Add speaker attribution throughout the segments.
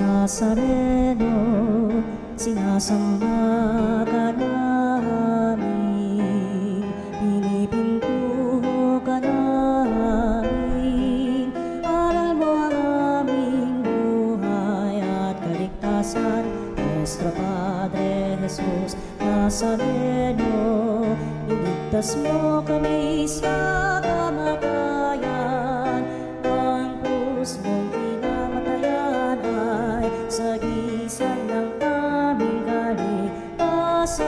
Speaker 1: Nazareno, sinasamba ka namin, pinipinto ka namin, aral mo ang aming buhay at kaligtasan. Nuestro Padre Jesus Nazareno, iligtas mo kami sa kamatayan, ang krus mong pinamatayan ay sagisag ng aming kaligtasan.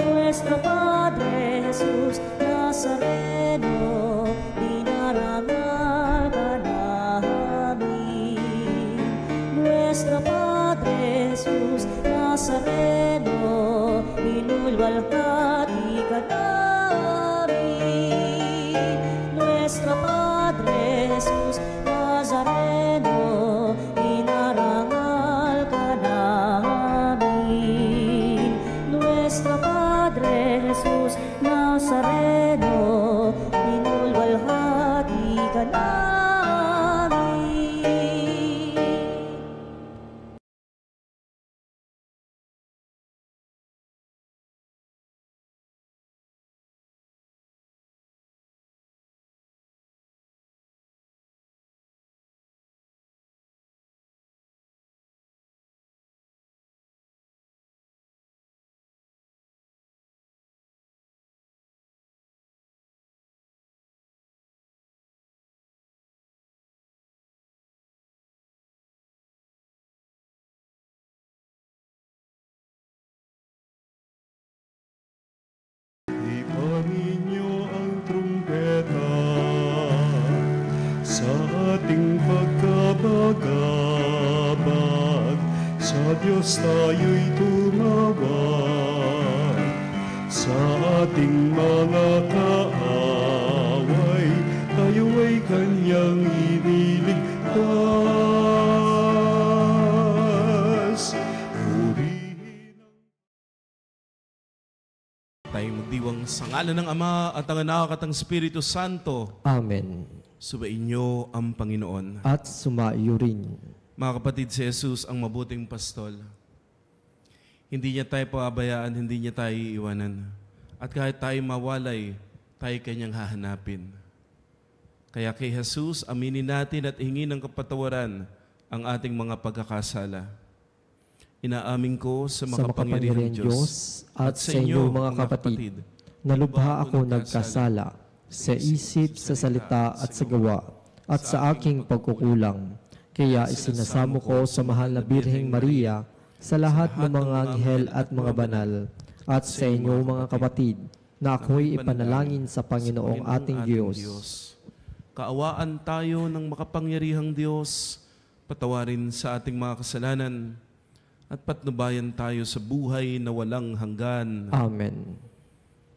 Speaker 1: Nuestro Padre Jesus Nazareno, dinarangal ka namin. Nuestro Padre Jesus Nazareno, inulwalhati ka namin. Nuestro Padre Jesus Nazareno, inarangal ka namin. Nuestro Padre Jesus Nazareno, inulwalhati ka namin.
Speaker 2: Ipaninyo ang trumpeta sa ating pagkabagabag. Sa Diyos tayo'y tumawag, sa ating mga kaaway, tayo ay Kanyang iniligtas.
Speaker 3: Tayo magdiwang sa ngalan ng Ama at ang Anak at ang Espiritu Santo.
Speaker 4: Amen.
Speaker 3: Subayin niyo ang Panginoon.
Speaker 4: At sumaiyo rin.
Speaker 3: Mga kapatid, si Jesus ang mabuting pastol. Hindi niya tayo pababayaan, hindi niya tayo iiwanan. At kahit tayo mawalay, tayo Kanyang hahanapin. Kaya kay Jesus, aminin natin at hingin ng kapatawaran ang ating mga pagkakasala. Inaamin ko sa makapangyarihang Diyos
Speaker 4: at sa inyo mga kapatid, na lubha ako nagkasala sa isip, sa salita at sa gawa, at sa aking pagkukulang. Kaya isinasamo ko sa mahal na Birheng Maria, sa lahat ng mga anghel at mga banal, at sa inyo mga kapatid, na ako'y ipanalangin sa Panginoong ating Diyos.
Speaker 3: Kaawaan tayo ng makapangyarihang Diyos, patawarin sa ating mga kasalanan, at patnubayan tayo sa buhay na walang hanggan.
Speaker 4: Amen.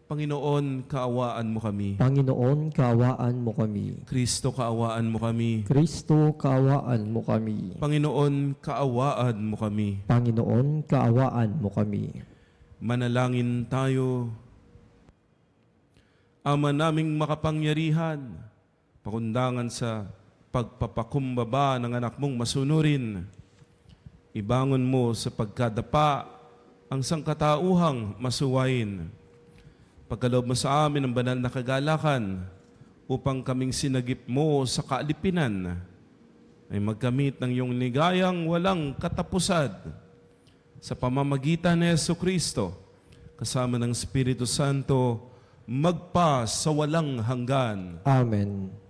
Speaker 3: Panginoon, kaawaan mo kami.
Speaker 4: Panginoon, kaawaan mo kami.
Speaker 3: Kristo, kaawaan mo kami.
Speaker 4: Kristo, kaawaan mo kami.
Speaker 3: Panginoon, kaawaan mo kami.
Speaker 4: Panginoon, kaawaan mo kami.
Speaker 3: Manalangin tayo. Ama naming makapangyarihan, pakundangan sa pagpapakumbaba ng anak mong masunurin, ibangon mo sa pagkadapa ang sangkatauhang masuwain. Pagkaloob mo sa amin ang banal na kagalakan upang kaming sinagip mo sa kaalipinan ay magkamit ng iyong ligayang walang katapusan sa pamamagitan ni Jesucristo kasama ng Espiritu Santo magpa sa walang hanggan.
Speaker 4: Amen.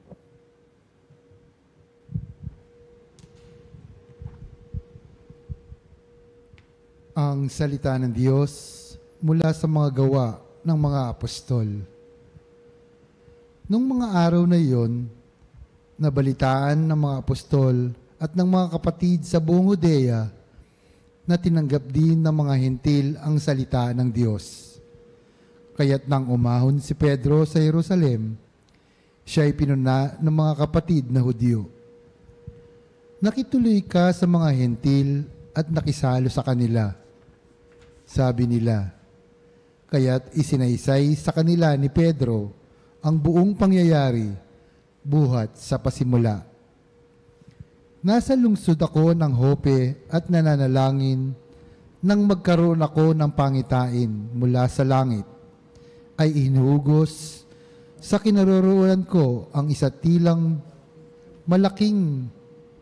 Speaker 5: Ang salita ng Diyos mula sa mga gawa ng mga apostol. Nung mga araw na iyon, nabalitaan ng mga apostol at ng mga kapatid sa buong Judea na tinanggap din ng mga hentil ang salita ng Diyos. Kaya't nang umahon si Pedro sa Jerusalem, siya ay pinuna ng mga kapatid na Hudyo. Nakituloy ka sa mga hentil at nakisalo sa kanila. Sabi nila, kaya't isinaysay sa kanila ni Pedro ang buong pangyayari buhat sa pasimula. Nasa lungsod ako ng Jope at nananalangin nang magkaroon ako ng pangitain mula sa langit, ay inuugos sa kinaroroonan ko ang isa't tilang malaking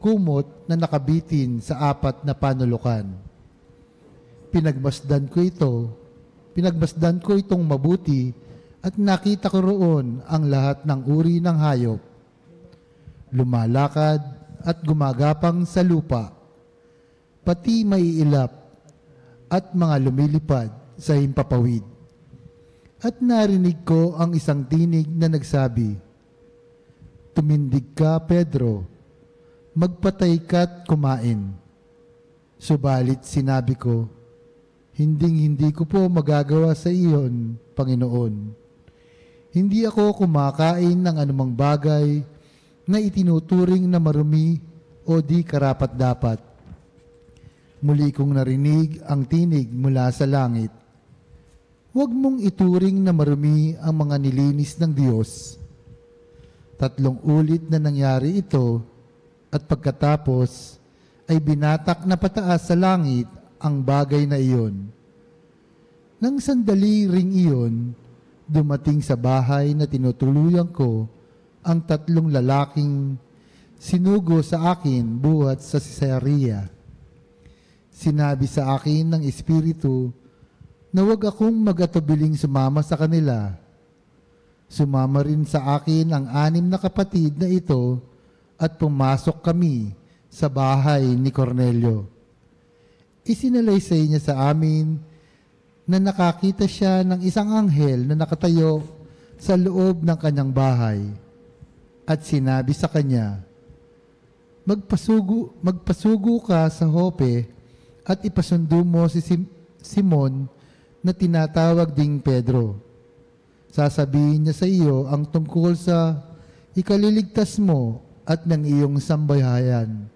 Speaker 5: kumot na nakabitin sa 4 na panulukan. Pinagmasdan ko itong mabuti at nakita ko roon ang lahat ng uri ng hayop, lumalakad at gumagapang sa lupa, pati maiilap at mga lumilipad sa himpapawid. At narinig ko ang isang tinig na nagsabi, "Tumindig ka, Pedro, magpatay ka't kumain." Subalit sinabi ko, "Hindi ko po magagawa sa iyon, Panginoon. Hindi ako kumakain ng anumang bagay na itinuturing na marumi o di karapat-dapat." Muli kong narinig ang tinig mula sa langit, "Huwag mong ituring na marumi ang mga nilinis ng Diyos." 3 ulit na nangyari ito at pagkatapos ay binatak na pataas sa langit ang bagay na iyon. Nang sandali ring iyon, dumating sa bahay na tinutuluyan ko ang 3 lalaking sinugo sa akin buhat sa Cesarea. Sinabi sa akin ng Espiritu na huwag akong mag-atubiling sumama sa kanila. Sumama rin sa akin ang 6 na kapatid na ito at pumasok kami sa bahay ni Cornelio. Isinalaysay niya sa amin na nakakita siya ng isang anghel na nakatayo sa loob ng kanyang bahay at sinabi sa kanya, magpasugo ka sa Jope at ipasundo mo si Simon na tinatawag ding Pedro. Sasabihin niya sa iyo ang tungkol sa ikaliligtas mo at ng iyong sambahayan.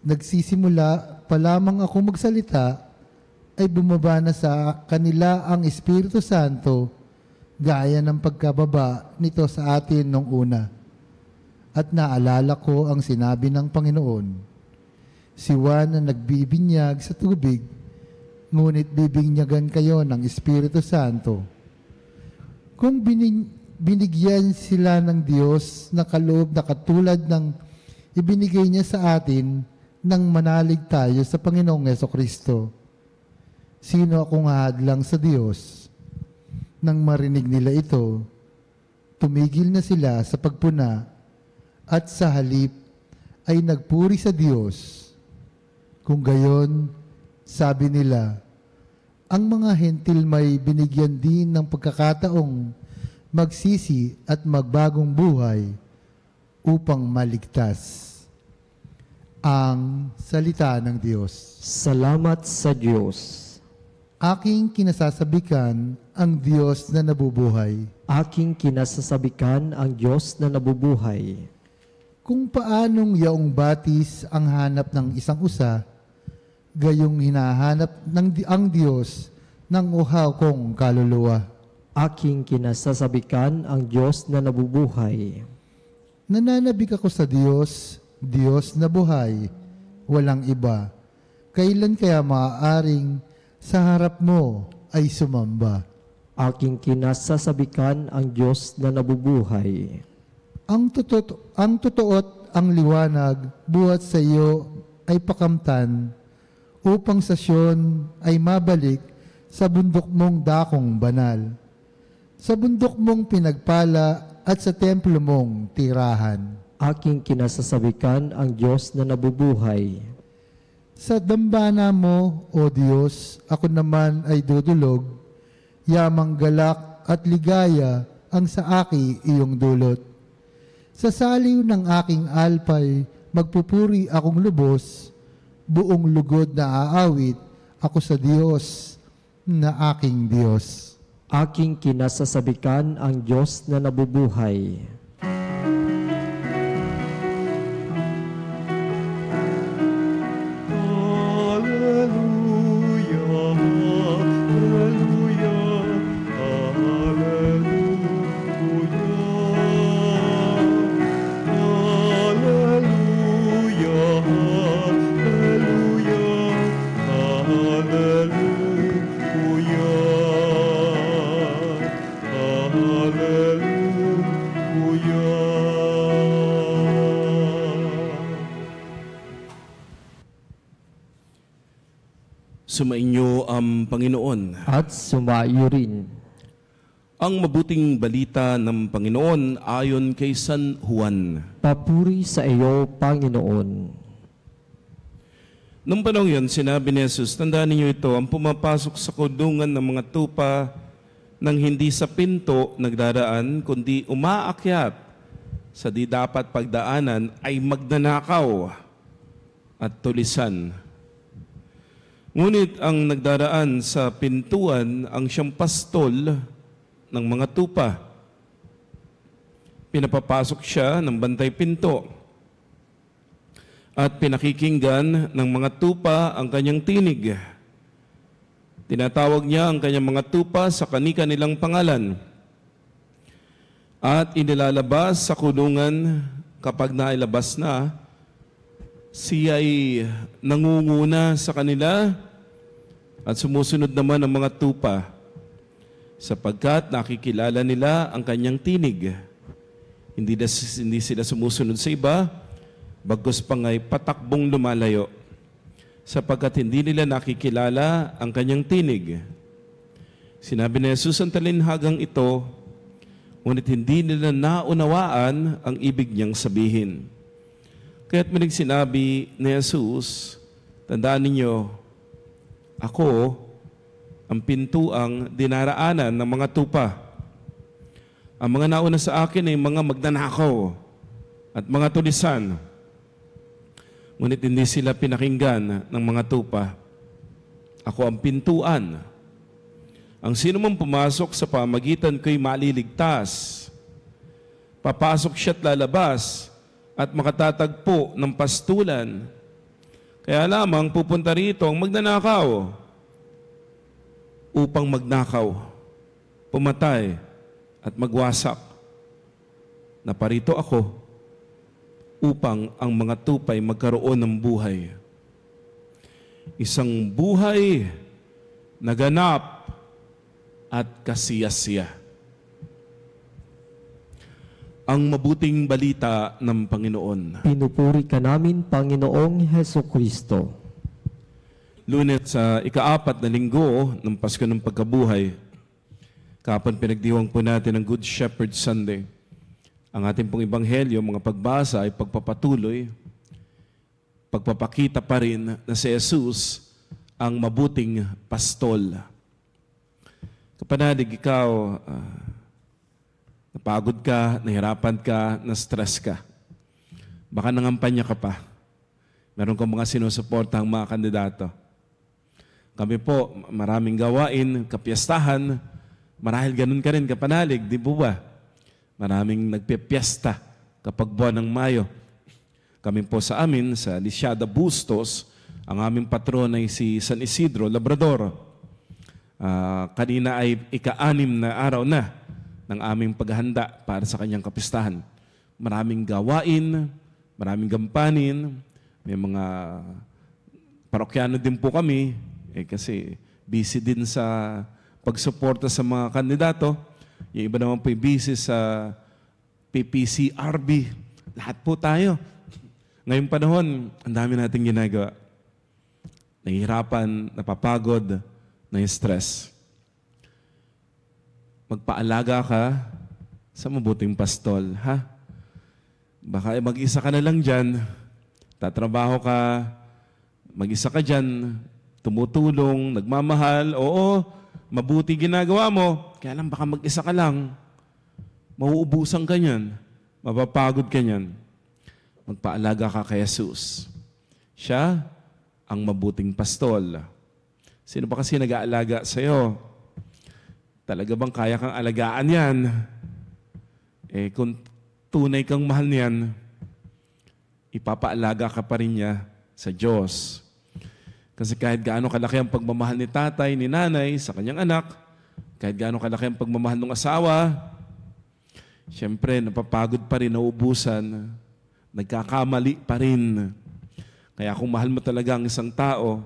Speaker 5: Nagsisimula pa lamang ako magsalita, ay bumaba na sa kanila ang Espiritu Santo gaya ng pagkababa nito sa atin nung una. At naalala ko ang sinabi ng Panginoon, "Si Juan na nagbibinyag sa tubig, ngunit bibinyagan kayo ng Espiritu Santo." Kung binigyan sila ng Diyos na kaloob na katulad ng ibinigay niya sa atin nang manalig tayo sa Panginoong Jesucristo, sino akong hahadlang sa Diyos? Nang marinig nila ito, tumigil na sila sa pagpuna at sa halip ay nagpuri sa Diyos. Kung gayon, sabi nila, ang mga hentil may binigyan din ng pagkakataong magsisi at magbagong buhay upang maligtas. Ang salita ng Diyos.
Speaker 4: Salamat sa Diyos.
Speaker 5: Aking kinasasabikan ang Diyos na nabubuhay.
Speaker 4: Aking kinasasabikan ang Diyos na nabubuhay.
Speaker 5: Kung paanong yaong batis ang hanap ng isang usa, gayong hinahanap ang Diyos ng uhaw kong kaluluwa.
Speaker 4: Aking kinasasabikan ang Diyos na nabubuhay.
Speaker 5: Nananabik ako sa Diyos, Diyos na buhay, walang iba. Kailan kaya maaaring sa harap mo ay sumamba?
Speaker 4: Aking kinasasabikan ang Diyos na nabubuhay.
Speaker 5: Ang totoo't ang liwanag buhat sa iyo ay pakamtan, upang sa Siyon ay mabalik sa bundok mong dakong banal, sa bundok mong pinagpala at sa templo mong tirahan.
Speaker 4: Aking kinasasabikan ang Diyos na nabubuhay.
Speaker 5: Sa dambana mo, O Diyos, ako naman ay dudulog, yamang galak at ligaya ang sa aki iyong dulot. Sa saliw ng aking alpay, magpupuri akong lubos, buong lugod na aawit ako sa Diyos na aking Diyos.
Speaker 4: Aking kinasasabikan ang Diyos na nabubuhay.
Speaker 3: Sumainyo ang Panginoon.
Speaker 4: At sumaiyo rin.
Speaker 3: Ang mabuting balita ng Panginoon ayon kay San Juan.
Speaker 4: Papuri sa iyo, Panginoon.
Speaker 3: Nung panahon yun, sinabi ni Jesus, tandaan ninyo ito, ang pumapasok sa kulungan ng mga tupa nang hindi sa pinto nagdaraan, kundi umaakyat sa di dapat pagdaanan ay magnanakaw at tulisan. Ngunit ang nagdaraan sa pintuan ang siyang pastol ng mga tupa. Pinapapasok siya ng bantay pinto at pinakikinggan ng mga tupa ang kanyang tinig. Tinatawag niya ang kanyang mga tupa sa kani-kanilang pangalan at inilalabas sa kulungan. Kapag nailabas na, siya ay nangunguna sa kanila at sumusunod naman ang mga tupa sapagkat nakikilala nila ang kanyang tinig. Hindi sila sumusunod sa iba, bagkus pangay patakbong lumalayo sapagkat hindi nila nakikilala ang kanyang tinig. Sinabi ni Jesus ang talinhagang ito, ngunit hindi nila naunawaan ang ibig niyang sabihin. Kaya't muling sinabi ni Jesus, tandaan ninyo, ako ang pintuang dinaraanan ng mga tupa. Ang mga nauna sa akin ay mga magnanakaw at mga tulisan. Ngunit hindi sila pinakinggan ng mga tupa. Ako ang pintuan. Ang sino mang pumasok sa pamagitan ko'y maliligtas. Papasok siya't lalabas at makatatagpo ng pastulan. Kaya lamang pupunta rito ang magnanakaw upang magnakaw, pumatay at magwasak. Naparito ako upang ang mga tupay magkaroon ng buhay. Isang buhay na ganap at kasiyasiya. Ang mabuting balita ng Panginoon.
Speaker 4: Pinupuri ka namin, Panginoong Hesukristo.
Speaker 3: Lunes sa ika-4 na linggo ng Pasko ng Pagkabuhay. Kapon pinagdiwang po natin ang Good Shepherd Sunday. Ang ating pong ebanghelyo, mga pagbasa ay pagpapatuloy, pagpapakita pa rin na si Jesus ang mabuting pastol. Kapanalig, ikaw, napagod ka, nahirapan ka, na-stress ka. Baka nangampanya ka pa. Meron kang mga sinusuportahang mga kandidato. Kami po, maraming gawain, kapiyastahan, marahil ganun ka rin, kapanalig, di po ba? Maraming nagpipiesta kapag buwan ng Mayo. Kami po sa amin, sa Lisiada Bustos, ang aming patron ay si San Isidro Labrador. Kanina ay ika-6 na araw na ng aming paghahanda para sa kanyang kapistahan. Maraming gawain, maraming gampanin, may mga parokyano din po kami, kasi busy din sa pagsuporta sa mga kandidato. Yung iba naman po busy sa PPCRB. Lahat po tayo. Ngayong panahon, ang dami nating ginagawa. Nahihirapan, napapagod, na-stress. Magpaalaga ka sa mabuting pastol, ha? Baka mag-isa ka na lang dyan, tatrabaho ka, mag-isa ka dyan, tumutulong, nagmamahal, oo, mabuti ginagawa mo, kaya lang baka mag-isa ka lang, mauubusan ka niyan, mapapagod ka niyan. Magpaalaga ka kay Jesus. Siya ang mabuting pastol. Sino ba kasi nag-aalaga sa'yo? Talaga bang kaya kang alagaan yan? Kung tunay kang mahal niyan, ipapaalaga ka pa rin niya sa Diyos. Kasi kahit gaano kalaki ang pagmamahal ni tatay, ni nanay sa kanyang anak, kahit gaano kalaki ang pagmamahal ng asawa, siyempre napapagod pa rin, nauubusan, nagkakamali pa rin. Kaya kung mahal mo talaga ang isang tao,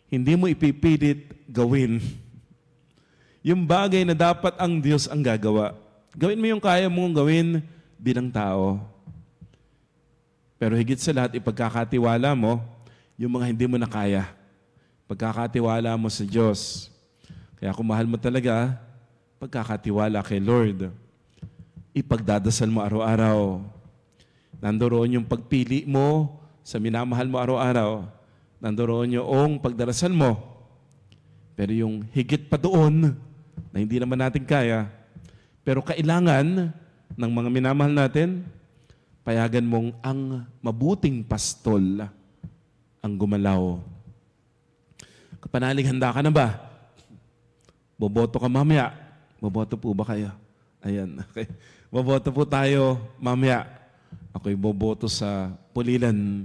Speaker 3: hindi mo ipipilit gawin yung bagay na dapat ang Diyos ang gagawa. Gawin mo yung kaya mong gawin bilang tao. Pero higit sa lahat, ipagkakatiwala mo yung mga hindi mo na kaya. pagkakatiwala mo sa Diyos. Kaya kung mahal mo talaga, pagkakatiwala kay Lord, ipagdadasal mo araw-araw. Nandoon yung pagpili mo sa minamahal mo araw-araw. Nandoon yung pagdarasal mo. Pero yung higit pa doon, na hindi naman natin kaya, pero kailangan ng mga minamahal natin, payagan mong ang mabuting pastol ang gumalaw. Kapanalig, handa ka na ba? Boboto ka mamaya. Boboto po ba kayo? Ayan. Okay. Boboto po tayo mamaya. Ako'y boboto sa Pulilan.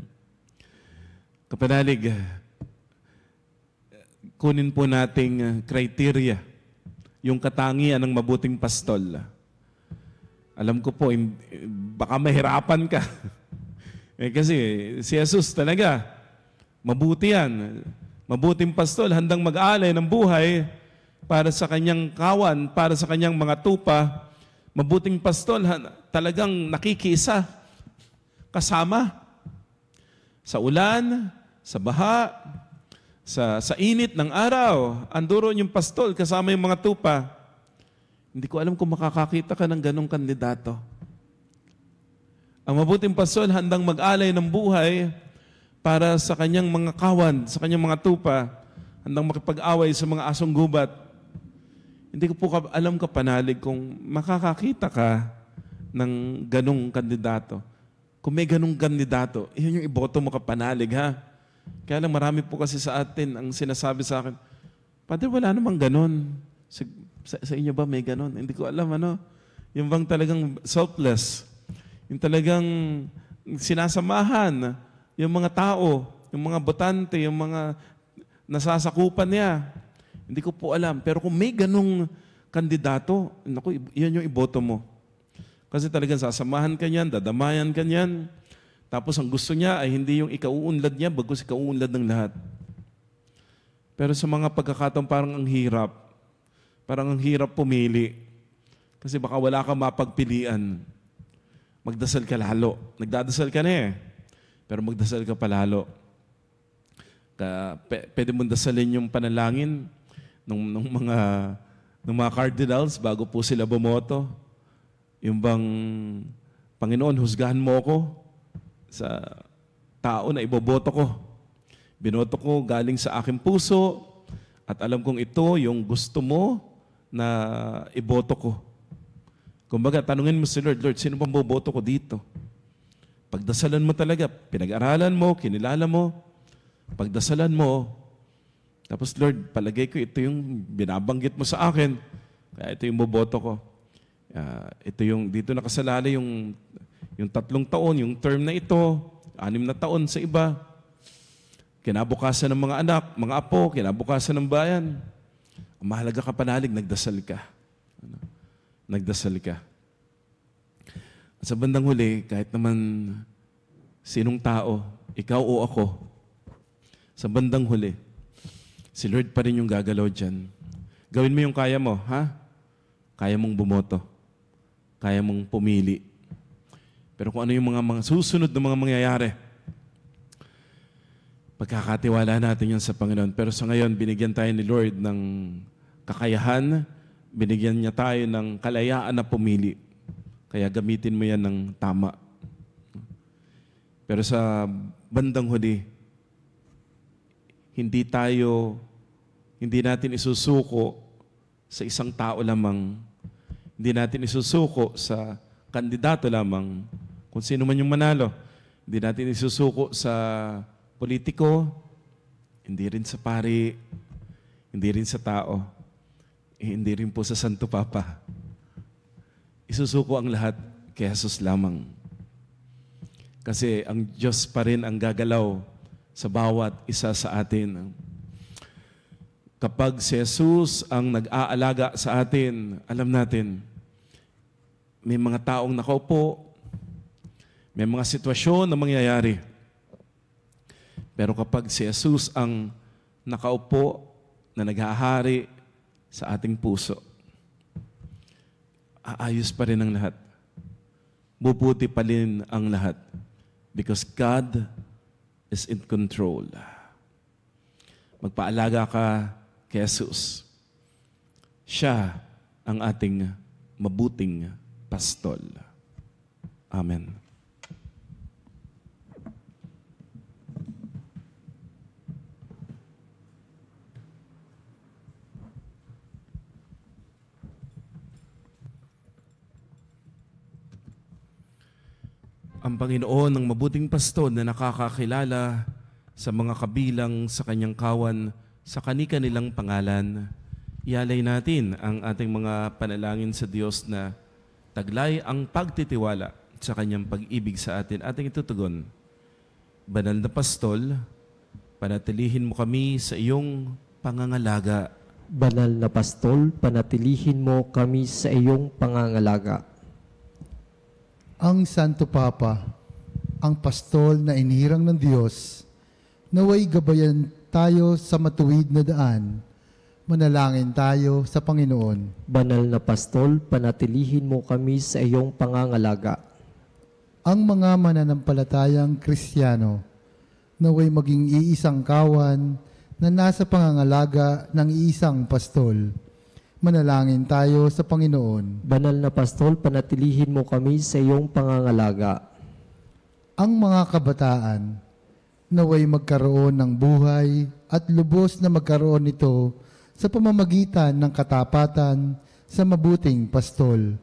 Speaker 3: Kapanalig, kunin po nating criteria, yung katangian ng mabuting pastol. Alam ko po, baka mahirapan ka. Kasi si Jesus talaga, mabuti yan. Mabuting pastol, handang mag-alay ng buhay para sa kanyang kawan, para sa kanyang mga tupa. Mabuting pastol, talagang nakikiisa kasama sa ulan, sa baha, sa init ng araw. Andoon yung pastol kasama yung mga tupa. Hindi ko alam kung makakakita ka ng ganong kandidato. Ang mabuting pastol, handang mag-alay ng buhay para sa kanyang mga kawan, sa kanyang mga tupa, handang makipag-away sa mga asong gubat. Hindi ko po alam kapanalig kung makakakita ka ng ganong kandidato. Kung may ganong kandidato, yun yung iboto mo kapanalig, ha? Kaya lang marami po kasi sa atin ang sinasabi sa akin, Padre, wala namang ganon. Sa inyo ba may ganon? Hindi ko alam, ano? Yung bang talagang selfless. Yung talagang sinasamahan yung mga tao, yung mga botante, yung mga nasasakupan niya. Hindi ko po alam. Pero kung may ganong kandidato, naku, yan yung iboto mo. Kasi talagang sasamahan ka niyan, dadamayan ka niyan. Tapos ang gusto niya ay hindi yung ikauunlad niya, bagkus ikauunlad ng lahat. Pero sa mga pagkakataon parang ang hirap. Parang ang hirap pumili. Kasi baka wala kang mapagpilian. Magdasal ka lalo. Nagdadasal ka na eh. Pero magdasal ka pa lalo. Pwede mong dasalin yung panalangin ng mga cardinals bago po sila bumoto. Yung bang, Panginoon, husgahan mo ako sa tao na iboboto ko. Binoto ko galing sa aking puso at alam kong ito yung gusto mo na iboto ko. Kumbaga, tanungin mo si Lord, Lord, sino bang boboto ko dito? Pagdasalan mo talaga, pinag-aralan mo, kinilala mo, pagdasalan mo, tapos Lord, palagay ko ito yung binabanggit mo sa akin, kaya ito yung boboto ko. Ito yung, dito nakasalala yung 3 taon, yung term na ito, 6 na taon sa iba. Kinabukasan ng mga anak, mga apo, kinabukasan ng bayan. Ang mahalaga ka panalig, nagdasal ka. Nagdasal ka. At sa bandang huli, kahit naman sinong tao, ikaw o ako, sa bandang huli, si Lord pa rin yung gagalaw dyan. Gawin mo yung kaya mo, ha? Kaya mong bumoto. Kaya mong pumili. Pero kung ano yung mga susunod na mga mangyayari, pagkakatiwala natin yan sa Panginoon. Pero sa ngayon, binigyan tayo ni Lord ng kakayahan, binigyan niya tayo ng kalayaan na pumili. Kaya gamitin mo yan ng tama. Pero sa bandang huli, hindi natin isusuko sa isang tao lamang. Hindi natin isusuko sa kandidato lamang. Kung sino man yung manalo. Hindi natin isusuko sa politiko, hindi rin sa pari, hindi rin sa tao, hindi rin po sa Santo Papa. Isusuko ang lahat kay Jesus lamang. Kasi ang Diyos pa rin ang gagalaw sa bawat isa sa atin. Kapag si Jesus ang nag-aalaga sa atin, alam natin, may mga taong nakaupo, may mga sitwasyon na mangyayari. Pero kapag si Jesus ang nakaupo na naghahari sa ating puso, aayos pa rin ang lahat. Bubuti pa rin ang lahat. Because God is in control. magpaalaga ka kay Jesus. Siya ang ating mabuting pastol. Amen. Ang Panginoon ng mabuting pastol na nakakakilala sa mga kabilang sa kanyang kawan sa kani-kanilang pangalan. Ialay natin ang ating mga panalangin sa Diyos na taglay ang pagtitiwala sa kanyang pag-ibig sa atin. Ating itutugon. Banal na pastol, panatilihin mo kami sa iyong pangangalaga.
Speaker 4: Banal na pastol, panatilihin mo kami sa iyong pangangalaga.
Speaker 5: Ang Santo Papa, ang pastol na inihirang ng Diyos, naway gabayan tayo sa matuwid na daan. Manalangin tayo sa Panginoon.
Speaker 4: Banal na pastol, panatilihin mo kami sa iyong pangangalaga.
Speaker 5: Ang mga mananampalatayang Kristiyano, naway maging iisang kawan na nasa pangangalaga ng iisang pastol. Manalangin tayo sa Panginoon.
Speaker 4: Banal na pastol, panatilihin mo kami sa iyong pangangalaga.
Speaker 5: Ang mga kabataan, naway magkaroon ng buhay at lubos na magkaroon nito sa pamamagitan ng katapatan sa mabuting pastol.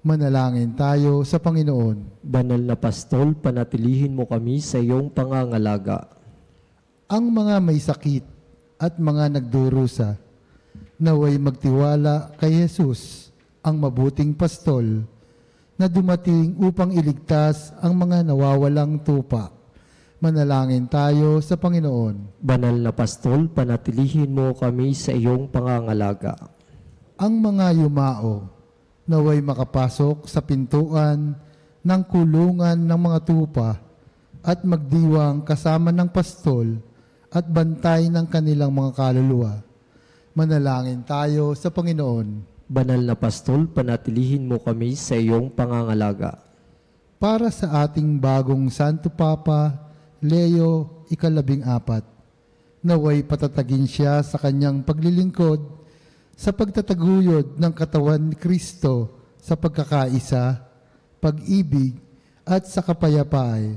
Speaker 5: Manalangin tayo sa Panginoon.
Speaker 4: Banal na pastol, panatilihin mo kami sa iyong pangangalaga.
Speaker 5: Ang mga may sakit at mga nagdurusa, naway magtiwala kay Jesus, ang mabuting pastol, na dumating upang iligtas ang mga nawawalang tupa. Manalangin tayo sa Panginoon.
Speaker 4: Banal na pastol, panatilihin mo kami sa iyong pangangalaga.
Speaker 5: Ang mga yumao, naway makapasok sa pintuan ng kulungan ng mga tupa at magdiwang kasama ng pastol at bantay ng kanilang mga kaluluwa. Manalangin tayo sa Panginoon.
Speaker 4: Banal na pastol, panatilihin mo kami sa iyong pangangalaga.
Speaker 5: Para sa ating bagong Santo Papa, Leo ika-14, naway patatagin siya sa kanyang paglilingkod sa pagtataguyod ng katawan ni Kristo sa pagkakaisa, pag-ibig at sa kapayapaan.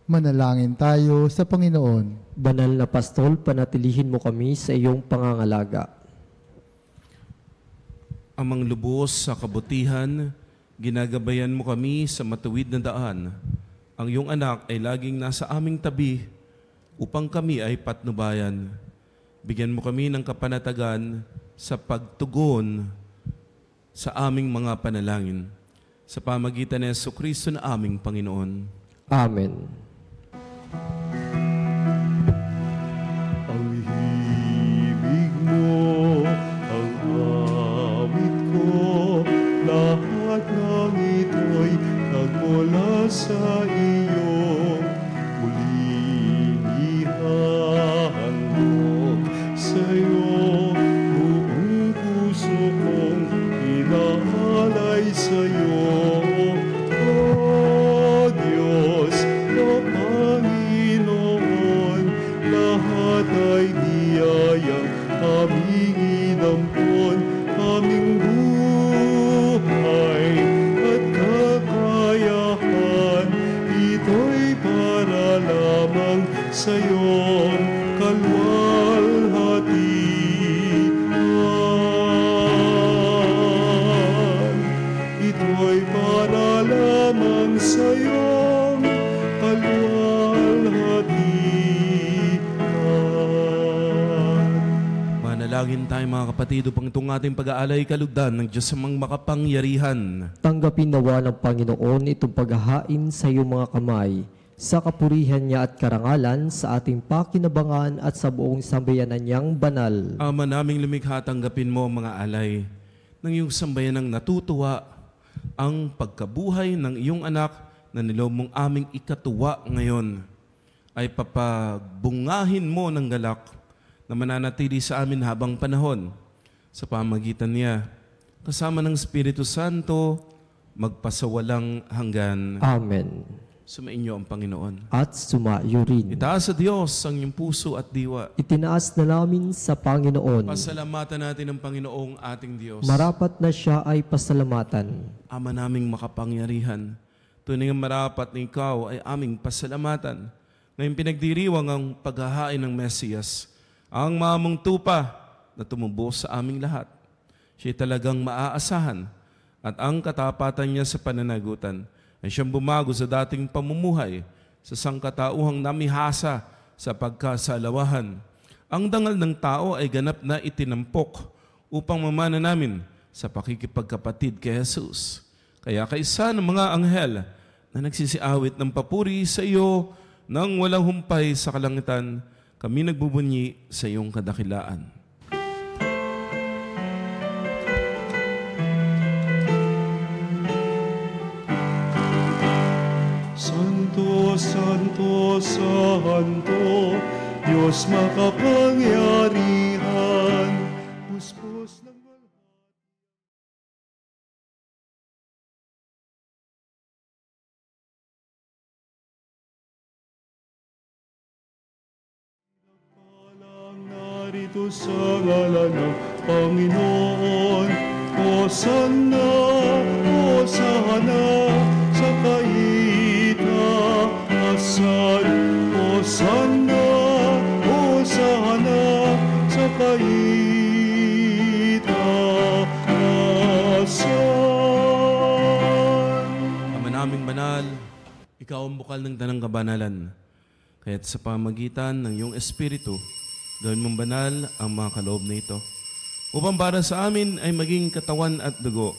Speaker 5: Manalangin tayo sa Panginoon.
Speaker 4: Banal na pastol, panatilihin mo kami sa iyong pangangalaga.
Speaker 3: Amang lubos sa kabutihan, ginagabayan mo kami sa matuwid na daan. Ang iyong anak ay laging nasa aming tabi upang kami ay patnubayan. Bigyan mo kami ng kapanatagan sa pagtugon sa aming mga panalangin. Sa pamagitan ni Jesucristo na aming Panginoon.
Speaker 4: Amen.
Speaker 2: Ang himig mo, ang awit ko, lahat ng ito'y nagmula sa iyo. Muling ihahandog sa iyo, buong puso kong inaalay sa iyo. O Diyos na Panginoon, lahat ay biyayang aming inampon, aming buhay at kakayahan. Ito'y para lamang sa iyong kalwalhatian. Ito'y para lamang sa iyong kalwalhatian.
Speaker 3: Manalangin tayo mga kapatid upang itong ating pag-aalay kalugdan ng Diyos sa mga makapangyarihan.
Speaker 4: Tanggapin nawa ng Panginoon itong paghahain sa iyong mga kamay, sa kapurihan niya at karangalan sa ating pakinabangan at sa buong sambayanan niyang banal.
Speaker 3: Ama naming lumikha, tanggapin mo ang mga alay ng iyong sambayanang natutuwa ang pagkabuhay ng iyong anak na nilaw mong aming ikatuwa ngayon ay papabungahin mo ng galak na mananatili sa amin habang panahon sa pamagitan niya kasama ng Espiritu Santo magpasawalang hanggan.
Speaker 4: Amen.
Speaker 3: Sumainyo ang Panginoon.
Speaker 4: At sumayo rin.
Speaker 3: Itaas sa Diyos ang iyong puso at diwa.
Speaker 4: Itinaas na namin sa Panginoon.
Speaker 3: Pasalamatan natin ang Panginoong ating Diyos.
Speaker 4: Marapat na siya ay pasalamatan.
Speaker 3: Ama naming makapangyarihan, tunay nga marapat na ikaw ay aming pasalamatan. Ngayong pinagdiriwang ang paghahain ng Mesiyas, ang mamang tupa na tumubos sa aming lahat. Siya talagang maaasahan at ang katapatan niya sa pananagutan ay siyang bumago sa dating pamumuhay sa sangkatauhang namihasa sa pagkasalawahan. Ang dangal ng tao ay ganap na itinampok upang mamana namin sa pakikipagkapatid kay Jesus. Kaya kaisa ng mga anghel na nagsisiawit ng papuri sa iyo nang walang humpay sa kalangitan, kami nagbubunyi sa iyong kadakilaan.
Speaker 2: Santo, Santo, Santo, Diyos makapangyarihan, puspos ng palang narito sa ngalan ng Panginoon. Hosanna, Hosanna, sa kaitaasan. Hosanna, Hosanna, sa kaitaasan.
Speaker 3: Ama naming banal, ikaw ang bukal ng tanang kabanalan. Kaya't sa pamagitan ng iyong Espiritu, gawin mong banal ang mga kaloob na ito, upang para sa amin ay maging katawan at dugo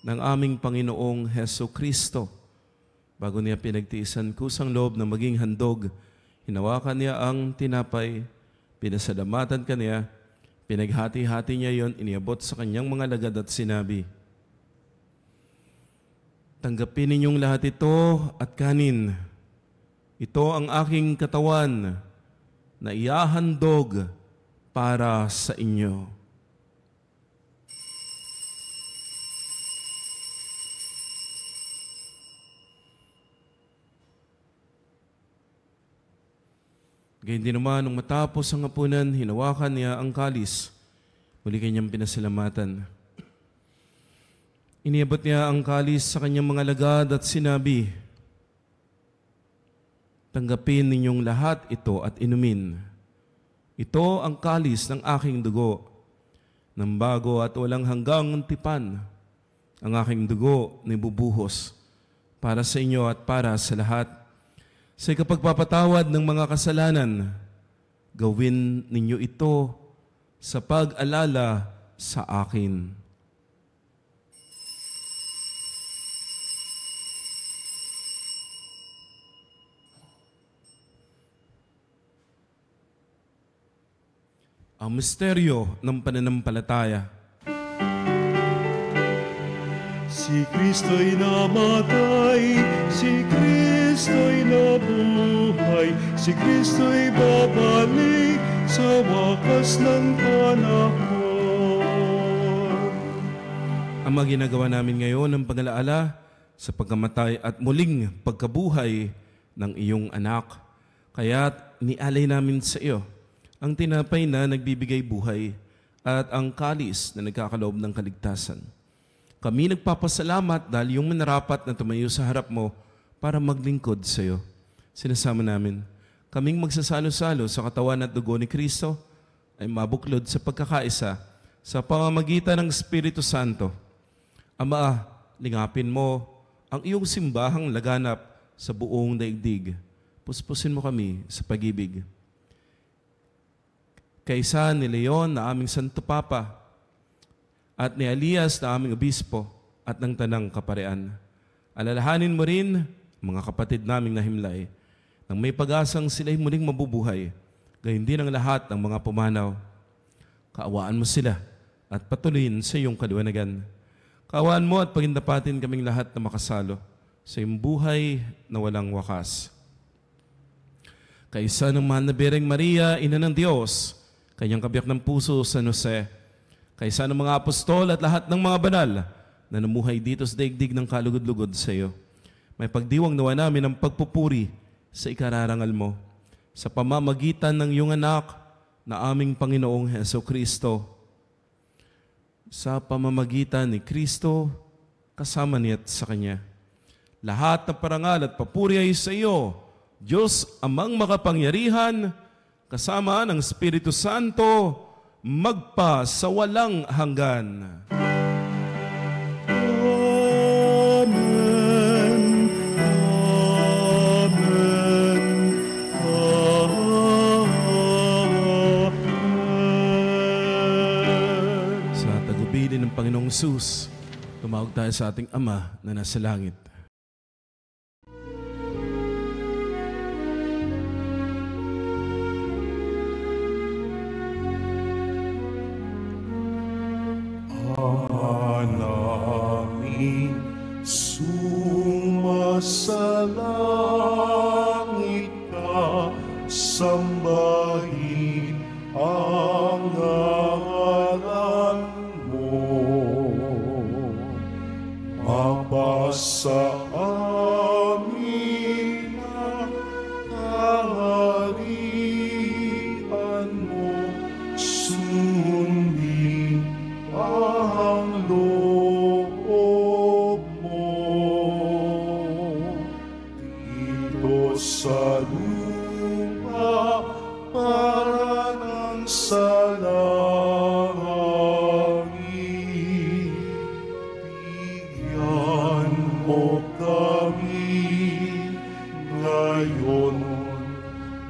Speaker 3: ng aming Panginoong Heso Kristo. Bago niya pinagtiisan kusang loob na maging handog, hinawakan niya ang tinapay, pinasalamatan kaniya, pinaghati-hati niya yon, iniabot sa kanyang mga lagad at sinabi, "Tanggapin ninyong lahat ito at kanin. Ito ang aking katawan na iahandog para sa inyo." Gayun din naman, nung matapos ang hapunan, hinawakan niya ang kalis. Muli kanyang pinasalamatan. Iniabot niya ang kalis sa kanyang mga lagad at sinabi, "Tanggapin ninyong lahat ito at inumin. Ito ang kalis ng aking dugo, ng bago at walang hanggang tipan. Ang aking dugo na ibubuhos para sa inyo at para sa lahat. Sa kapagpapatawad ng mga kasalanan, gawin ninyo ito sa pag-alala sa akin." Ang misteryo ng pananampalataya.
Speaker 2: Si Kristo'y namatay, si Kristo'y nabuhay, si Kristo'y babalik sa wakas ng panahon.
Speaker 3: Ang mga ginagawa namin ngayon ng pag-alaala sa pagkamatay at muling pagkabuhay ng iyong anak. Kaya't nialay namin sa iyo ang tinapay na nagbibigay buhay at ang kalis na nagkakaloob ng kaligtasan. Kami nagpapasalamat dahil yung manarapat na tumayo sa harap mo para maglingkod sa iyo. Sinasama namin, kaming magsasalo-salo sa katawan at dugo ni Kristo ay mabuklod sa pagkakaisa sa pamamagitan ng Espiritu Santo. Ama, lingapin mo ang iyong simbahang laganap sa buong daigdig. Puspusin mo kami sa pag-ibig. Kaisa ni Leon na aming Santo Papa at ni Elias na aming Obispo at ng Tanang Kaparean. Alalahanin mo rin mga kapatid naming nahimlay nang may pag-asang sila'y muling mabubuhay, gayon din ang lahat ng mga pumanaw. Kaawaan mo sila at patuloyin sa iyong kaliwanagan. Kaawaan mo at pagindapatin kaming lahat na makasalo sa iyong buhay na walang wakas. Kaisa ng mahal na Birheng Maria, Ina ng Diyos, kanyang kabiyak ng puso, San Jose, kaisa ng mga apostol at lahat ng mga banal na namuhay dito sa daigdig ng kalugod-lugod sa iyo, may pagdiwang nawa namin ang pagpupuri sa ikararangal mo sa pamamagitan ng iyong anak na aming Panginoong Hesukristo. Sa pamamagitan ni Kristo, kasama niya't sa Kanya. Lahat ng parangal at papuri ay sa iyo, Diyos amang makapangyarihan, kasama ng Espiritu Santo, magpa sa walang hanggan. Ng Panginoong Hesus, tumawag tayo sa ating Ama na nasa langit.
Speaker 2: Ama namin, sumasalangit ka, sambahin ang ngalan mo. Mapasa amin ang kaharian mo, sundin ang loob mo. Dito sa lupa para ng sa langit, bigyan mo kami ngayon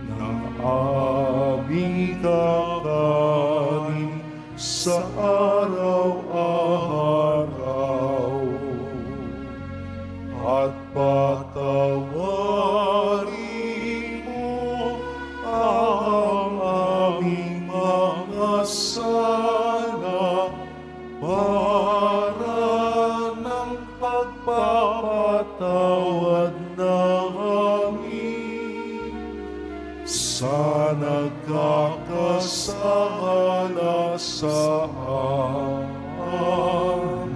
Speaker 2: ng aming kakanin sa araw-araw, at patawarin mo ang aming mga sala para ng pagpapatawad namin sa nagkakasala sa amin,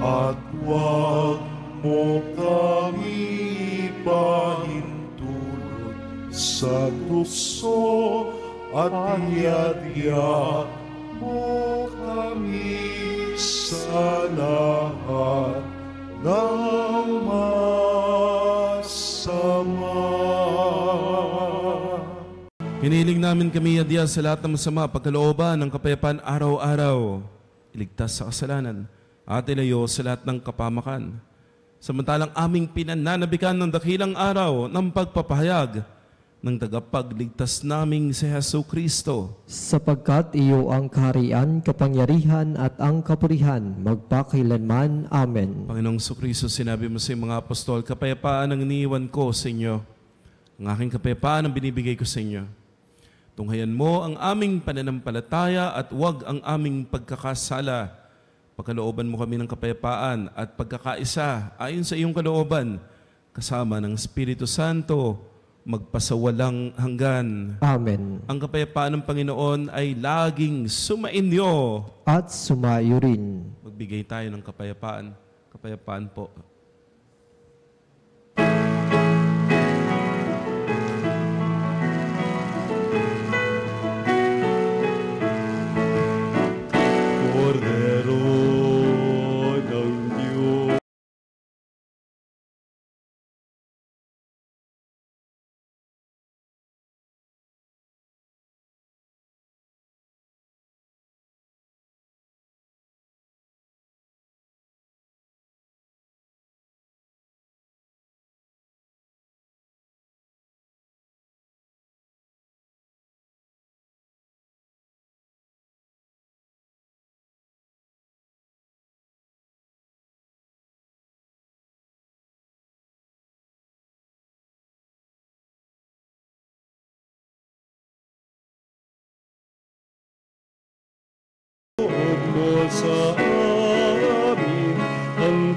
Speaker 2: at huwag mo kami pahintulot sa tukso, at iadya mo kami sa lahat ng masama.
Speaker 3: Hiniling namin kami adya sa lahat ng masama, pagkalooban ng kapayapaan araw-araw, iligtas sa kasalanan, at ilayo sa lahat ng kapamakan. Samantalang aming pinananabikan ng dakilang araw ng pagpapahayag ng tagapagligtas naming si Hesukristo.
Speaker 4: Sapagkat iyo ang kaharian, kapangyarihan at ang kapurihan, magpakailanman. Amen.
Speaker 3: Panginoong Hesukristo, sinabi mo sa iyong mga apostol, kapayapaan ang iniwan ko sa inyo. Ang aking kapayapaan ang binibigay ko sa inyo. Tunghayan mo ang aming pananampalataya at huwag ang aming pagkakasala. Pagkalooban mo kami ng kapayapaan at pagkakaisa ayon sa iyong kalooban, kasama ng Espiritu Santo, magpasawalang hanggan.
Speaker 4: Amen.
Speaker 3: Ang kapayapaan ng Panginoon ay laging sumainyo.
Speaker 4: At sumayo rin.
Speaker 3: Magbigay tayo ng kapayapaan. Kapayapaan po.
Speaker 2: Cordero ng Diyos, loob mo sa amin ang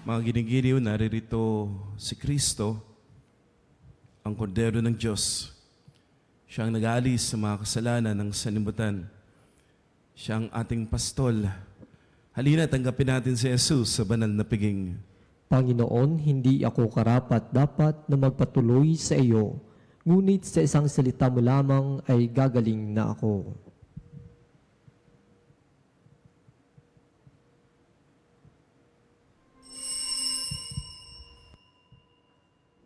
Speaker 3: Mga ginigiliw, naririto si Kristo ang kordero ng Diyos. Siya ang nag-aalis sa mga kasalanan ng sanlibutan. Siya ang ating pastol. Halina, tanggapin natin si Jesus sa banal na piging.
Speaker 4: Panginoon, hindi ako karapat-dapat na magpatuloy sa iyo, ngunit sa isang salita mo lamang ay gagaling na ako.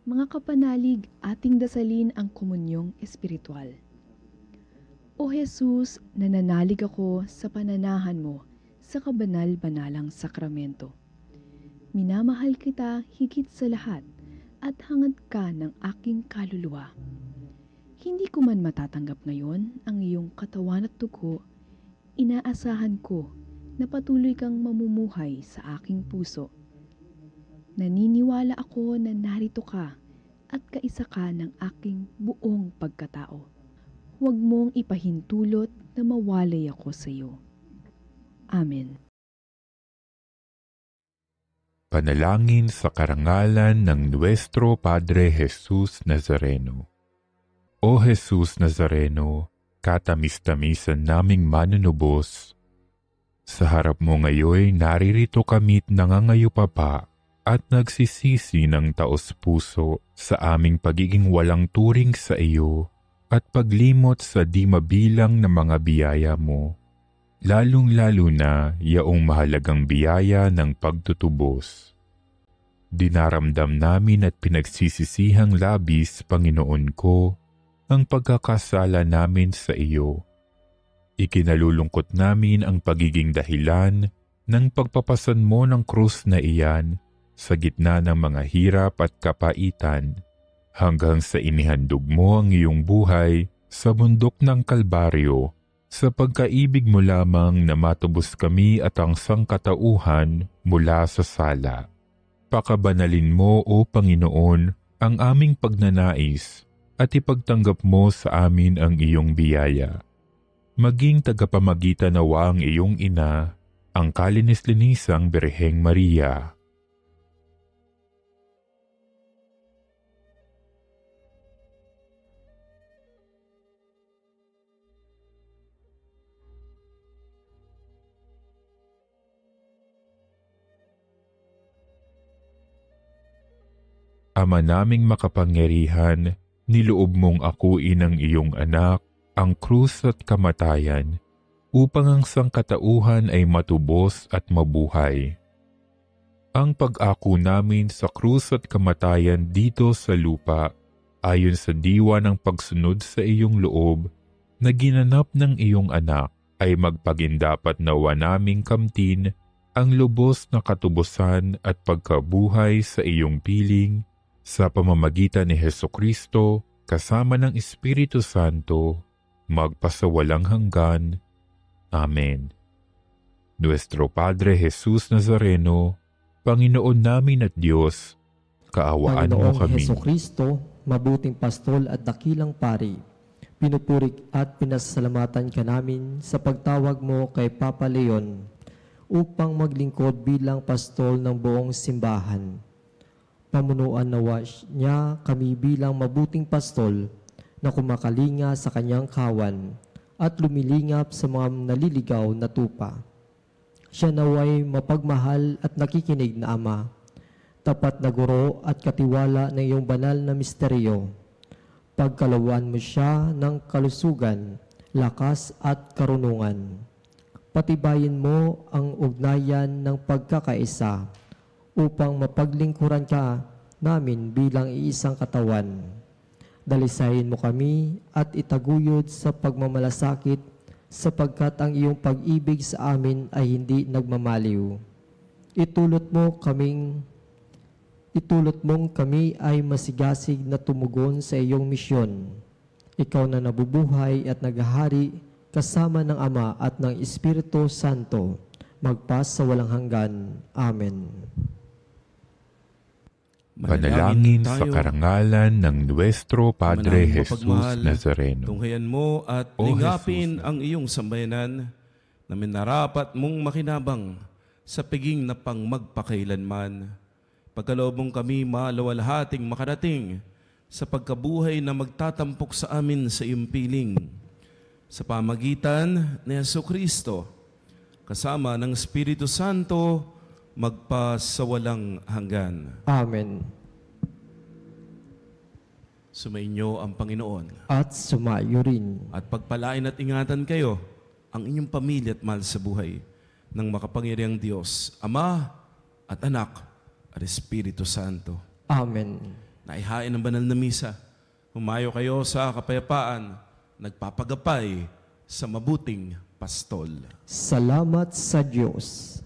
Speaker 6: Mga kapanalig, ating dasalin ang komunyong espiritual. O Jesus, nananalig ako sa pananahan mo sa kabanal-banalang sakramento. Minamahal kita higit sa lahat at hangad ka ng aking kaluluwa. Hindi ko man matatanggap ngayon ang iyong katawan at dugo, inaasahan ko na patuloy kang mamumuhay sa aking puso. Naniniwala ako na narito ka at kaisa ka ng aking buong pagkatao. Huwag mong ipahintulot na mawalay ako sa iyo. Amen.
Speaker 7: Panalangin sa karangalan ng Nuestro Padre Jesus Nazareno. O Jesus Nazareno, katamis-tamisan naming manunubos, sa harap mo ngayon naririto kami't nangangayupapa at nagsisisi ng taos-puso sa aming pagiging walang turing sa iyo at paglimot sa di mabilang na mga biyaya mo, lalong-lalo na yaong mahalagang biyaya ng pagtutubos. Dinaramdam namin at pinagsisisihang labis, Panginoon ko, ang pagkakasala namin sa iyo. Ikinalulungkot namin ang pagiging dahilan ng pagpapasan mo ng krus na iyan sa gitna ng mga hirap at kapaitan, hanggang sa inihandog mo ang iyong buhay sa bundok ng Kalbaryo, sa pagkaibig mo lamang na matubos kami at ang sangkatauhan mula sa sala. Pakabanalin mo, O Panginoon, ang aming pagnanais at ipagtanggap mo sa amin ang iyong biyaya. Maging tagapamagitan nawa ang iyong ina, ang kalinis-linisang Birheng Maria. Ama naming makapangyarihan, niloob mong akuin ang iyong anak, ang krus at kamatayan, upang ang sangkatauhan ay matubos at mabuhay. Ang pag-ako namin sa krus at kamatayan dito sa lupa, ayon sa diwa ng pagsunod sa iyong loob, na ginanap ng iyong anak, ay magpagindapat nawa naming kamtin ang lubos na katubusan at pagkabuhay sa iyong piling, sa pamamagitan ni Hesukristo, kasama ng Espiritu Santo, magpasawalang hanggan. Amen. Nuestro Padre Jesus Nazareno, Panginoon namin at Diyos, kaawaan mo kami.
Speaker 4: Panginoong Hesukristo, mabuting pastol at dakilang pari, pinupurik at pinasalamatan ka namin sa pagtawag mo kay Papa Leon upang maglingkod bilang pastol ng buong simbahan. Pamunuan nawa niya kami bilang mabuting pastol na kumakalinga sa kanyang kawan at lumilingap sa mga naliligaw na tupa. Siya naway mapagmahal at nakikinig na Ama, tapat na guro at katiwala ng iyong banal na misteryo. Pagkalawaan mo siya ng kalusugan, lakas at karunungan. Patibayin mo ang ugnayan ng pagkakaisa upang mapaglingkuran ka namin bilang iisang katawan. Dalisayin mo kami at itaguyod sa pagmamalasakit sapagkat ang iyong pag-ibig sa amin ay hindi nagmamaliw. Itulot mong kami ay masigasig na tumugon sa iyong misyon. Ikaw na nabubuhay at naghahari kasama ng Ama at ng Espiritu Santo, magpas sa walang hanggan. Amen.
Speaker 7: Panalangin sa karangalan ng Nuestro Padre Jesus Nazareno.
Speaker 3: Tunghayan mo at
Speaker 7: O
Speaker 3: lingapin
Speaker 7: Jesus,
Speaker 3: ang iyong sambayanan na minarapat mong makinabang sa piging na pang magpakailanman. Pagkaloob mong kami malawalhating makarating sa pagkabuhay na magtatampok sa amin sa iyong piling. Sa pamagitan ni Jesucristo, kasama ng Espiritu Santo, magpasawalang hanggan.
Speaker 4: Amen.
Speaker 3: Sumainyo ang Panginoon.
Speaker 4: At sumayo rin.
Speaker 3: At pagpalain at ingatan kayo, ang inyong pamilya at mahal sa buhay, ng makapangyarihang Diyos, Ama at Anak at Espiritu Santo.
Speaker 4: Amen.
Speaker 3: Naihain ang banal na misa. Humayo kayo sa kapayapaan, nagpapagapay sa mabuting pastol.
Speaker 4: Salamat sa Diyos.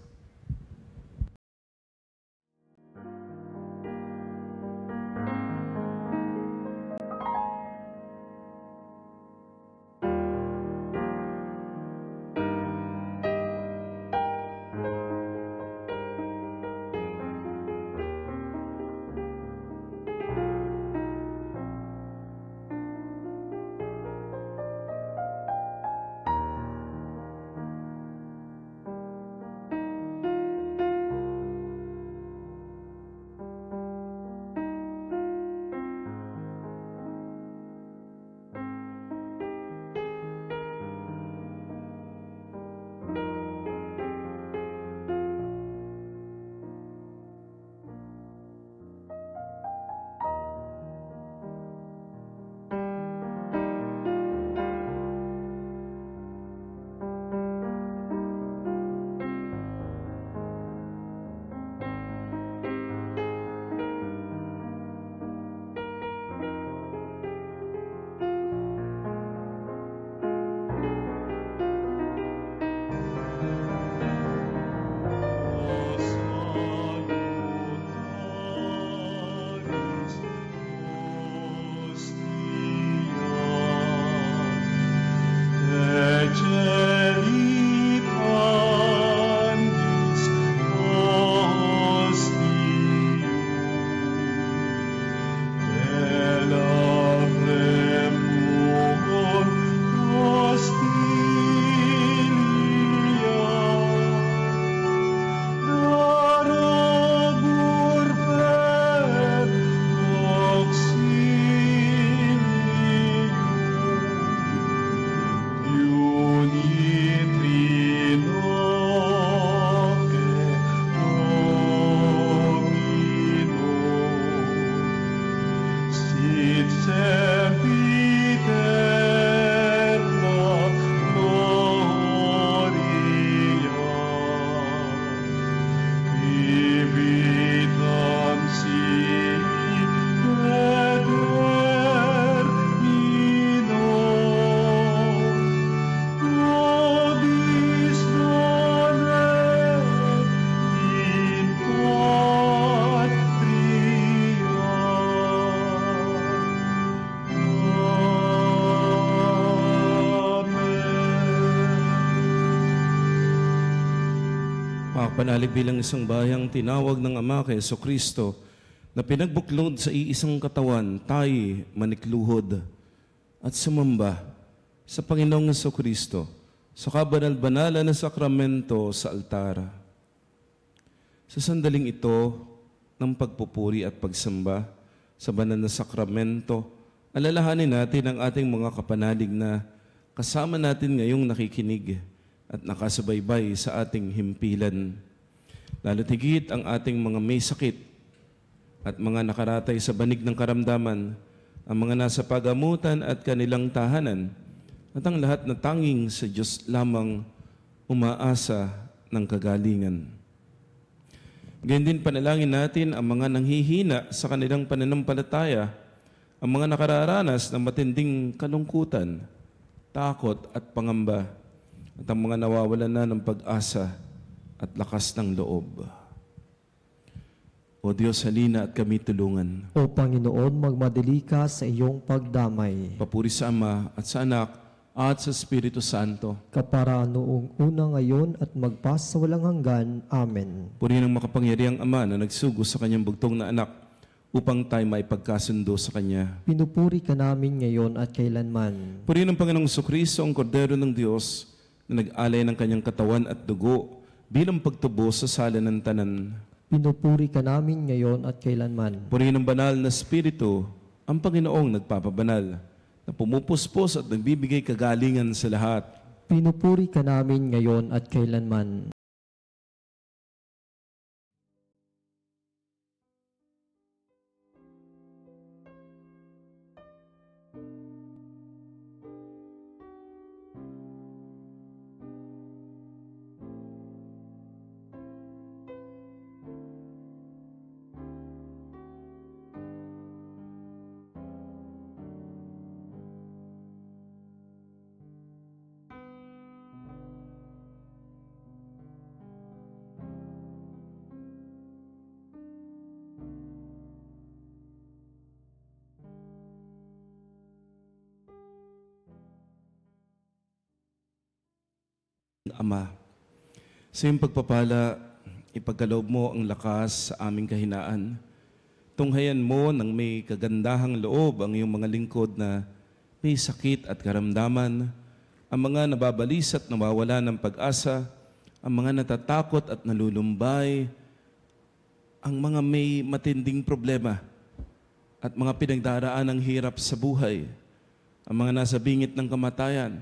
Speaker 3: Panalig bilang isang bayang tinawag ng Ama kay Jesucristo na pinagbuklod sa iisang katawan, tayo manikluhod at sumamba sa Panginoong Jesucristo sa kabanal-banalan na sakramento sa altar. Sa sandaling ito ng pagpupuri at pagsamba sa banal na sakramento, alalahanin natin ang ating mga kapanalig na kasama natin ngayong nakikinig at nakasubaybay sa ating himpilan. Lalo't higit ang ating mga may sakit at mga nakaratay sa banig ng karamdaman, ang mga nasa pagamutan at kanilang tahanan, at ang lahat na tanging sa Diyos lamang umaasa ng kagalingan. Ganyan din panalangin natin ang mga nanghihina sa kanilang pananampalataya, ang mga nakararanas ng matinding kalungkutan, takot at pangamba, at ang mga nawawalan na ng pag-asa at lakas ng loob. O Diyos, halina at kami tulungan.
Speaker 4: O Panginoon, magmadali ka sa iyong pagdamay.
Speaker 3: Papuri sa Ama at sa Anak at sa Espiritu Santo.
Speaker 4: Kapara noong una ngayon at magpasawalang hanggan. Amen.
Speaker 3: Puri ng makapangyarihang Ama na nagsugo sa kanyang bugtong na anak upang tayo maipagkasundo sa Kanya.
Speaker 4: Pinupuri ka namin ngayon at kailanman.
Speaker 3: Puri ng Panginoong Jesucristo, ang Kordero ng Diyos, na nag-alay ng kanyang katawan at dugo bilang pagtubo sa sala ng tanan.
Speaker 4: Pinupuri ka namin ngayon at kailanman.
Speaker 3: Puri ng banal na Espiritu, ang Panginoong nagpapabanal, na pumupuspos at nagbibigay kagalingan sa lahat.
Speaker 4: Pinupuri ka namin ngayon at kailanman.
Speaker 3: Ama, sa iyong pagpapala, ipagkaloob mo ang lakas sa aming kahinaan. Tunghayan mo ng may kagandahang loob ang iyong mga lingkod na may sakit at karamdaman, ang mga nababalis at nawawala ng pag-asa, ang mga natatakot at nalulumbay, ang mga may matinding problema at mga pinagdaraan ng hirap sa buhay, ang mga nasa bingit ng kamatayan.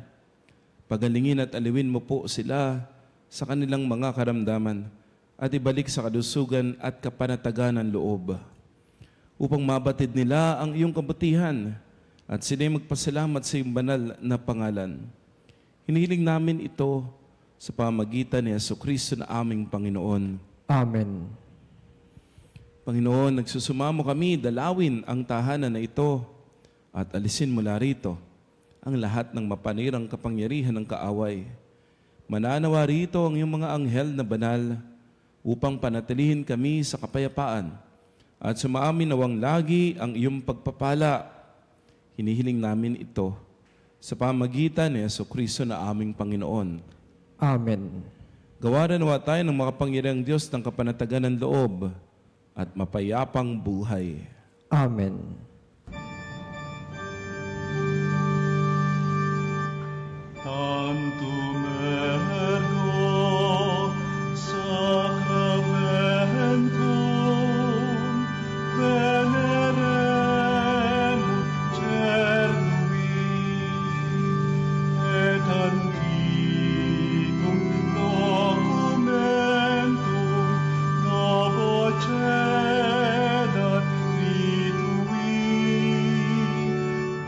Speaker 3: Pagalingin at aliwin mo po sila sa kanilang mga karamdaman at ibalik sa kalusugan at kapanatagan ng loob upang mabatid nila ang iyong kabutihan at sila'y magpasalamat sa iyong banal na pangalan. Hinihiling namin ito sa pamagitan ni Jesucristo na aming Panginoon.
Speaker 4: Amen.
Speaker 3: Panginoon, nagsusumamo kami dalawin ang tahanan na ito at alisin mula rito ang lahat ng mapanirang kapangyarihan ng kaaway. Mananawa rito ang iyong mga anghel na banal upang panatilihin kami sa kapayapaan at sumaamin nawang lagi ang iyong pagpapala. Hinihiling namin ito sa pamagitan ni Jesucristo na aming Panginoon.
Speaker 4: Amen.
Speaker 3: Gawaran nawa tayo ng makapangyarihang Diyos ng kapanatagan ng loob at mapayapang buhay.
Speaker 4: Amen.
Speaker 2: Tantum ergo sacramentum veneremur cernui et antiquum documentum novo cedat ritui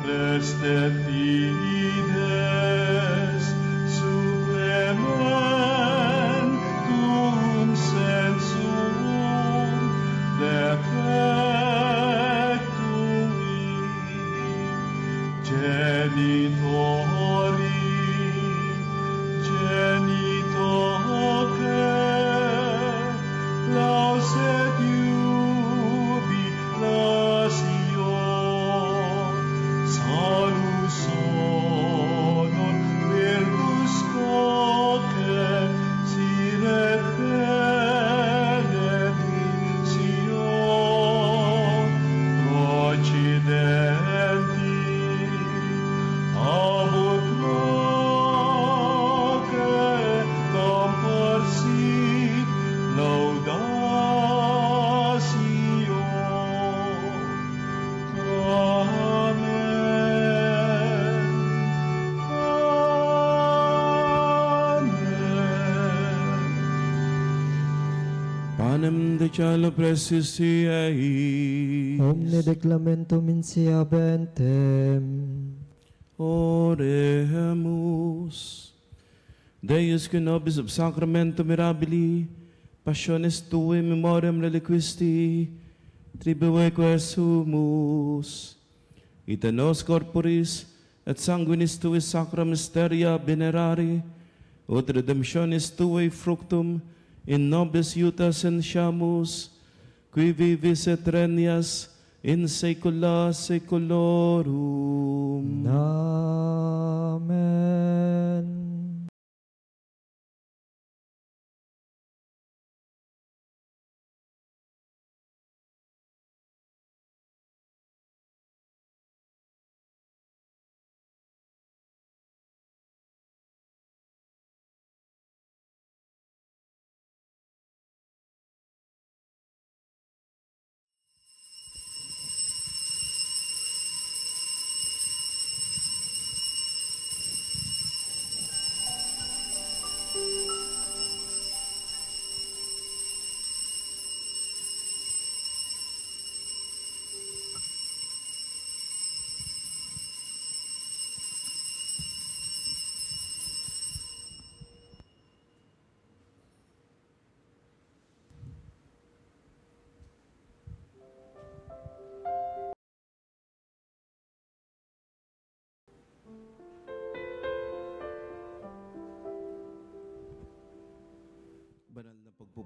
Speaker 2: prestet fides supplementum sensum defectui genitori genitoque lauset jubilatio salus honor virtus coque siret benedictio procidenti abut loque comporsit laudatio. Amen.
Speaker 3: Panem de cielo presis ei,
Speaker 4: Omne declamentum insiabentem.
Speaker 3: oremus. Deus que nobis ob sacramento mirabili, passiones tue memoriam reliquisti, tribueque sumus. Ita nos corporis et sanguinis tui sacra mysteria venerari, ut redemptionis tui fructum in nobis iutas sentiamus, qui vivis et regnas in saecula saeculorum.
Speaker 4: Amen.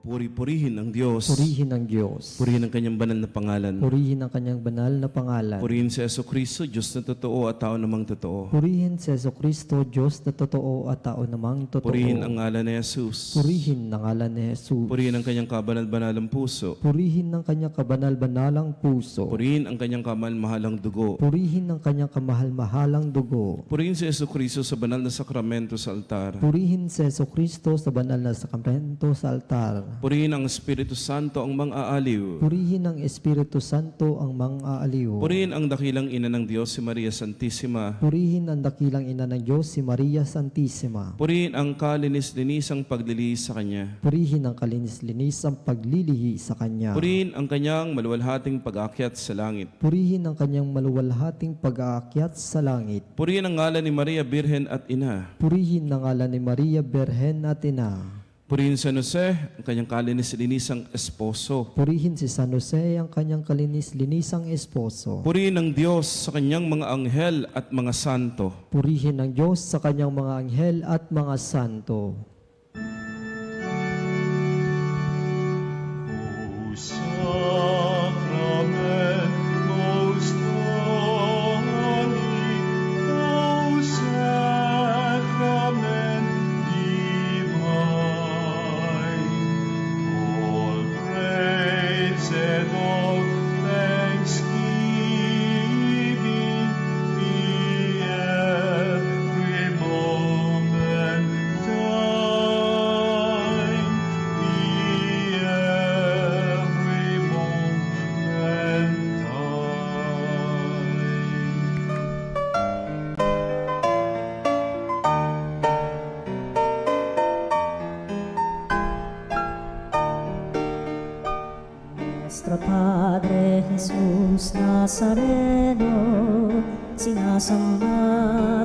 Speaker 3: Puri-purihin ang Diyos.
Speaker 4: Purihin ang Diyos.
Speaker 3: Purihin ang kanyang banal na pangalan.
Speaker 4: Purihin ang kanyang banal na pangalan.
Speaker 3: Purihin si Jesucristo, Diyos na totoo at tao namang totoo.
Speaker 4: Purihin si Jesucristo, Diyos na totoo at tao namang totoo.
Speaker 3: Purihin ang ngalan ni Jesus.
Speaker 4: Purihin ang ngalan ni Jesus.
Speaker 3: Purihin ang kanyang kabanal-banalang puso.
Speaker 4: Purihin ang kanyang kabanal-banalang puso.
Speaker 3: Purihin ang kanyang kamahal-mahalang dugo.
Speaker 4: Purihin ang kanyang kamahal-mahalang dugo.
Speaker 3: Purihin si Jesucristo sa banal na sakramento sa altar.
Speaker 4: Purihin si Jesucristo sa banal na sakramento sa altar.
Speaker 3: Purihin ang Espiritu Santo ang mang-aaliw.
Speaker 4: Purihin ang Espiritu Santo ang mang-aaliw.
Speaker 3: Purihin ang dakilang ina ng Diyos, si Maria Santissima.
Speaker 4: Purihin ang dakilang ina ng Diyos, si Maria Santissima.
Speaker 3: Purihin ang kalinis-linisang paglilihi sa Kanya.
Speaker 4: Purihin ang kalinis-linis ang paglilihi sa Kanya.
Speaker 3: Purihin ang Kanyang maluwalhating pag-aakyat sa langit.
Speaker 4: Purihin ang Kanyang maluwalhating pag-aakyat sa langit.
Speaker 3: Purihin ang ngalan ni Maria Birhen at Ina.
Speaker 4: Purihin ang ngalan ni Maria Birhen at Ina.
Speaker 3: Purihin San Jose, ang kanyang kalinis-linisang esposo.
Speaker 4: Purihin si San Jose, ang kanyang kalinis-linisang esposo.
Speaker 3: Purihin ang Diyos sa kanyang mga anghel at mga santo.
Speaker 4: Purihin ang Diyos sa kanyang mga anghel at mga santo.
Speaker 2: O Sacrament most holy, O Sacrament all praise and all thanksgiving be every moment thine, be every moment
Speaker 1: Nuestro Padre Jesús Nazareno, sinasamba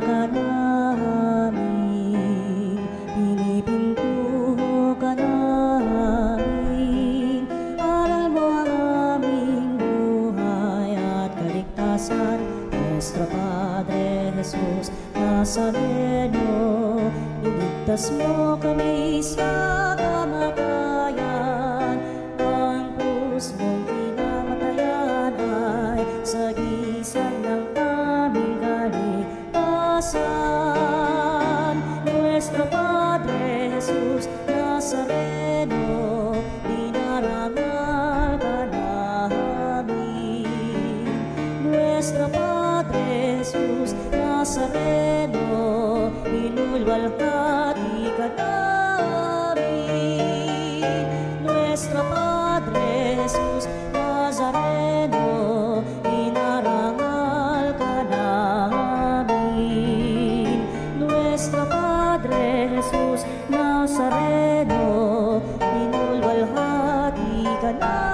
Speaker 1: ka namin, pinipintuho ka namin, aral mo ang aming buhay at kaligtasan. Nuestro Padre Jesús Nazareno, iligtas mo kami sa kamatayan, ang krus mong pinamatayan ay sagisag ng aming kaligtasan. Nuestro Padre Jesús Nazareno, dinarangal ka namin. Nuestro Padre Jesús Nazareno, inulwalhati ka namin. Nuestro Padre Jesús Nazareno, inarangal ka namin. Nuestro Padre Jesús Nazareno, inulwalhati ka namin.